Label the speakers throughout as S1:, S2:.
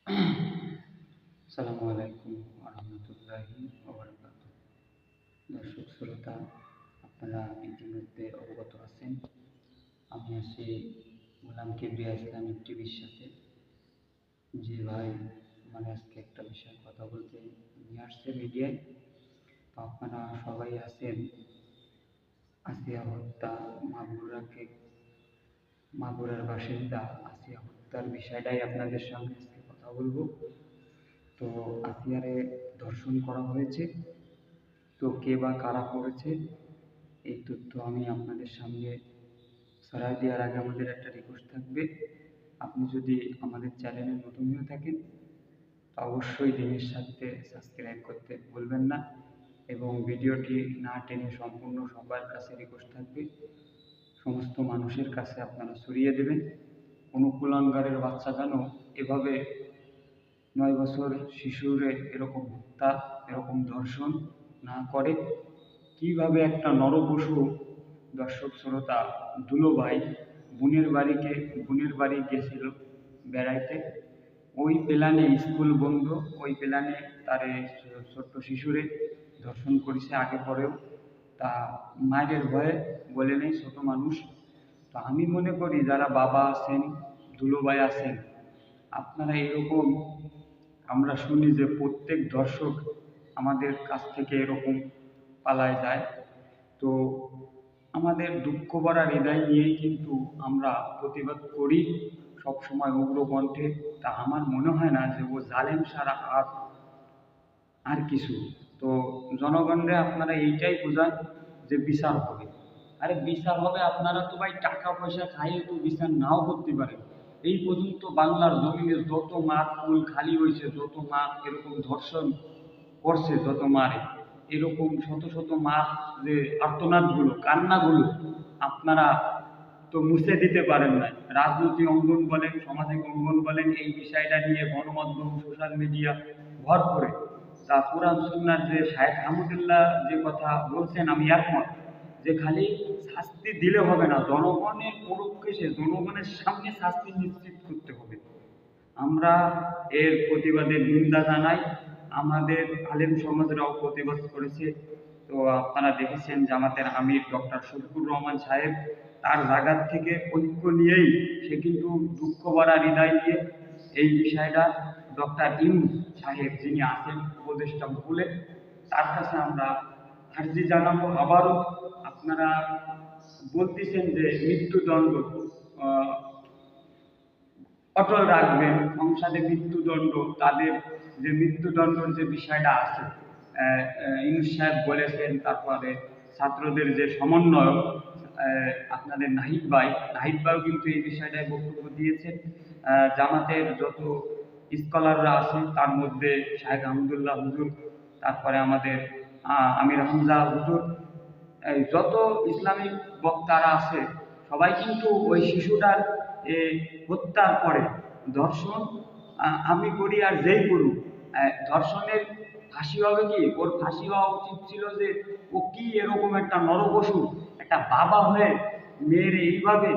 S1: আসসালামু আলাইকুম রহমতুল্লাহি ওবারাকাতুহু। দর্শক শ্রোতা, আপনারা ইতিমধ্যে অবগত আছেন, আমি আছি গোলাম কিবরিয়া ইসলামিক টিভির সাথে। যে ভাই মানে আজকে একটা বিষয়ে কথা বলতে নিয়ে আসছে মিডিয়ায়। তো আপনারা সবাই আছেন আসিয়া হত্যা, মাগুরার বাসিন্দা আসিয়া হত্যার বিষয়টাই আপনাদের সঙ্গে আজকে কথা বলবো। তো আসিয়ারে ধর্ষণ করা হয়েছে, তো কে বা কারা করেছে এই তথ্য আমি আপনাদের সামনে ছড়াই দেওয়ার আগে আমাদের একটা রিকোয়েস্ট থাকবে। আপনি যদি আমাদের চ্যানেলে নতুন হয়ে থাকেন তো অবশ্যই দিনের সাথে সাবস্ক্রাইব করতে ভুলবেন না, এবং ভিডিওটি না টেনে সম্পূর্ণ সবার কাছে রিকোয়েস্ট থাকবে, সমস্ত মানুষের কাছে আপনারা ছড়িয়ে দেবেন। কোনো কুলাঙ্গারের বাচ্চা যেন এভাবে 9 বছর শিশুরে এরকম হত্যা, এরকম ধর্ষণ না করে। কিভাবে একটা নরপশু, দর্শক শ্রোতা, দুলোভাই বোনের বাড়ি গেছিল বেড়াইতে, ওই প্ল্যানে স্কুল বন্ধ, ওই প্ল্যানে তারে ছোট্ট শিশুরে ধর্ষণ করেছে আগে পরেও। তা মায়ের ভয়ে বলে নেই ছোট মানুষ। তো আমি মনে করি যারা বাবা আছেন, দুলোভাই আছেন, আপনারা এরকম, আমরা শুনি যে প্রত্যেক দর্শক আমাদের কাছ থেকে এরকম পালায় যায়। তো আমাদের দুঃখ ভরা হৃদয় নিয়েই কিন্তু আমরা প্রতিবাদ করি সবসময় উগ্র কণ্ঠে। তা আমার মনে হয় না যে ও জালেম সারা আর আর কিছু। তো জনগণরে আপনারা এইটাই বোঝান যে বিচার হবে। আরে বিচার হবে, আপনারা তো ভাই টাকা পয়সা খাইয়ে তো বিচার নাও করতে পারেন। এই পর্যন্ত বাংলার জমিনে যত মাঠ কুল খালি হয়েছে, যত মা এরকম ধর্ষণ করছে, যত মারে এরকম শত শত মা, যে আর্তনাদগুলো, কান্নাগুলো আপনারা তো মুছে দিতে পারেন না। রাজনৈতিক অঙ্গন বলেন, সামাজিক অঙ্গন বলেন, এই বিষয়টা নিয়ে গণমাধ্যম, সোশ্যাল মিডিয়া ভর করে। তা কোরআন সুন্নাহর যে শায়েখ আহমদুল্লাহ যে কথা বলছেন, আমি একমত যে খালি শাস্তি দিলে হবে না, জনগণের পরোক্ষে জনগণের সামনে শাস্তি নিশ্চিত করতে হবে। আমরা এর প্রতিবাদে নিন্দা জানাই, আমাদের আলেম সমাজরাও প্রতিবাদ করেছে। তো আপনারা দেখেছেন জামাতের আমির ডক্টর শফিকুর রহমান সাহেব তার জায়গার থেকে ঐক্য নিয়েই সে কিন্তু দুঃখ ভরা হৃদয় নিয়ে এই বিষয়টা ডক্টর ইউনূস সাহেব যিনি আছেন উপদেষ্টা বলে, তার কাছে আমরা আর্জি জানাবো। আবারও আপনারা বলতেছেন যে মৃত্যুদণ্ড অটল রাখবেন, সংসদে মৃত্যুদণ্ড, তাদের যে মৃত্যুদণ্ডর যে বিষয়টা আছে, ইউনূস সাহেব বলেছেন। তারপরে ছাত্রদের যে সমন্বয়ক আপনাদের নাহিদ ভাইও কিন্তু এই বিষয়টায় বক্তব্য দিয়েছেন। জামাতের যত স্কলাররা আছে তার মধ্যে শাহেখ আহমদুল্লাহ হুজুর, তারপরে আমাদের আমির হামজা হুজুর, যত ইসলামিক বক্তারা আছে সবাই কিন্তু ওই শিশুটার হত্যার পরে ধর্ষণ আমি করি আর যেই করুক, ধর্ষণের ফাঁসি হবে, কি ওর ফাঁসি হওয়া উচিত ছিল। যে ও কি এরকম একটা নরপশু, একটা বাবা হয়ে মেয়ের এইভাবে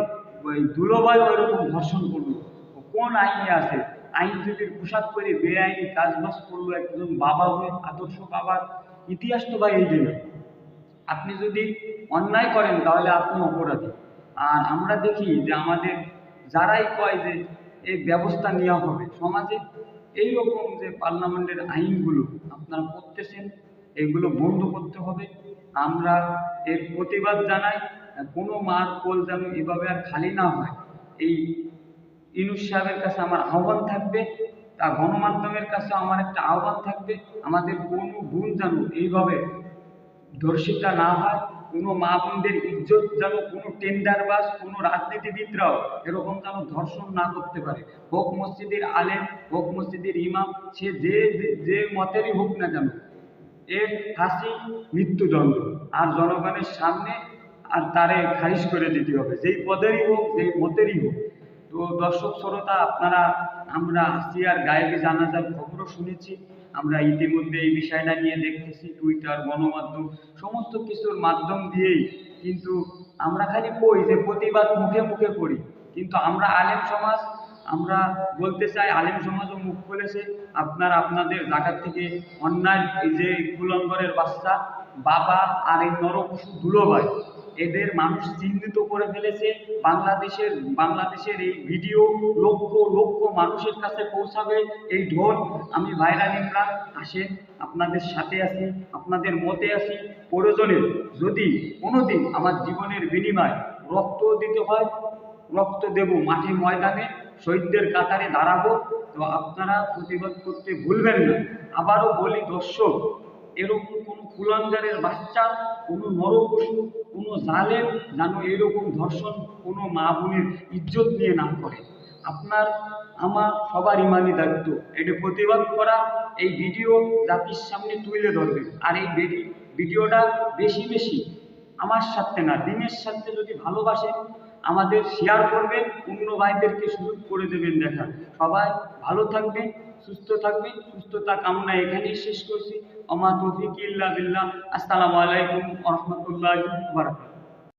S1: ওই দুলোভাইও এরকম ধর্ষণ করলো, ও কোন আইনে আছে? আইনজীবীর পোশাক পরে বেআইনি কাজবাজ করলো একজন বাবা হয়ে, আদর্শ বাবার ইতিহাস তো ভাই এই দিন। আপনি যদি অন্যায় করেন তাহলে আপনি অপরাধী। আর আমরা দেখি যে আমাদের যারাই কয় যে এই ব্যবস্থা নেওয়া হবে সমাজে, এই রকম যে পার্লামেন্টের আইনগুলো আপনারা করতেছেন, এগুলো বন্ধ করতে হবে। আমরা এর প্রতিবাদ জানাই। কোনো মার কোল যেন এভাবে আর খালি না হয়, এই ইউনূস সাহেবের কাছে আমার আহ্বান থাকবে। তা গণমাধ্যমের কাছে আমার একটা আহ্বান থাকবে, আমাদের কোনো বোন যেন এইভাবে ধর্ষিতা না হয়, কোনো মা বোনদের ইজ্জত যেন কোনো টেন্ডারবাজ, কোনো রাজনীতিবিদরাও এরকম যেন ধর্ষণ না করতে পারে। হোক মসজিদের আলেম, হোক মসজিদের ইমাম, সে যে যে মতেরই হোক না কেন, এর ফাঁসি, মৃত্যুদণ্ড, আর জনগণের সামনে আর তারে খারিজ করে দিতে হবে, যেই পদেরই হোক, যেই মতেরই হোক। তো দর্শক শ্রোতা, আপনারা, আমরা আসিয়ার গায়েবী জানাজার খবরও শুনেছি। আমরা ইতিমধ্যে এই বিষয়টা নিয়ে দেখতেছি টুইটার, গণমাধ্যম, সমস্ত কিছুর মাধ্যম দিয়েই কিন্তু আমরা খালি কই যে প্রতিবাদ মুখে মুখে করি, কিন্তু আমরা আলেম সমাজ আমরা বলতে চাই, আলেম সমাজও মুখ খুলেছে, আপনারা আপনাদের জায়গা থেকে অন্যায় এই যে কুলঙ্গরের বাচ্চা বাবা আর এই নরপশু দুলোভাই, এদের মানুষ চিহ্নিত করে ফেলেছে। বাংলাদেশের এই ভিডিও লক্ষ লক্ষ মানুষের কাছে পৌঁছাবে এই ঢোল। আমি ভাইরাল ইমরান, আসেন, আপনাদের সাথে আছি, আপনাদের মতে আছি। প্রয়োজনে যদি কোনোদিন আমার জীবনের বিনিময়ে রক্ত দিতে হয়, রক্ত দেব, মাঠে ময়দানে শহীদদের কাতারে দাঁড়াবো। তো আপনারা প্রতিবাদ করতে ভুলবেন না। আবারও বলি দর্শক, এরকম কোনো কুলাঙ্গারের বাচ্চা, কোনো নরপশু, কোনো জালেম যেন এরকম ধর্ষণ কোনো মা বোনের ইজ্জত নিয়ে না করে। আপনার আমার সবার ইমানি দায়িত্ব এটা প্রতিবাদ করা, এই ভিডিও জাতির সামনে তুলে ধরবেন। আর এই ভিডিওটা বেশি বেশি আমার সাথে না, দিনের সাথে যদি ভালোবাসেন আমাদের শেয়ার করবেন, অন্য ভাইদেরকে সুযোগ করে দেবেন দেখা। সবাই ভালো থাকবেন, সুস্থ থাকবেন। সুস্থতা কামনা এখানেই শেষ করছি। আমা তৌফিক ইল্লা বিল্লাহ। আসসালামু আলাইকুম ওয়া রাহমাতুল্লাহি ওয়া বারাকাতুহু।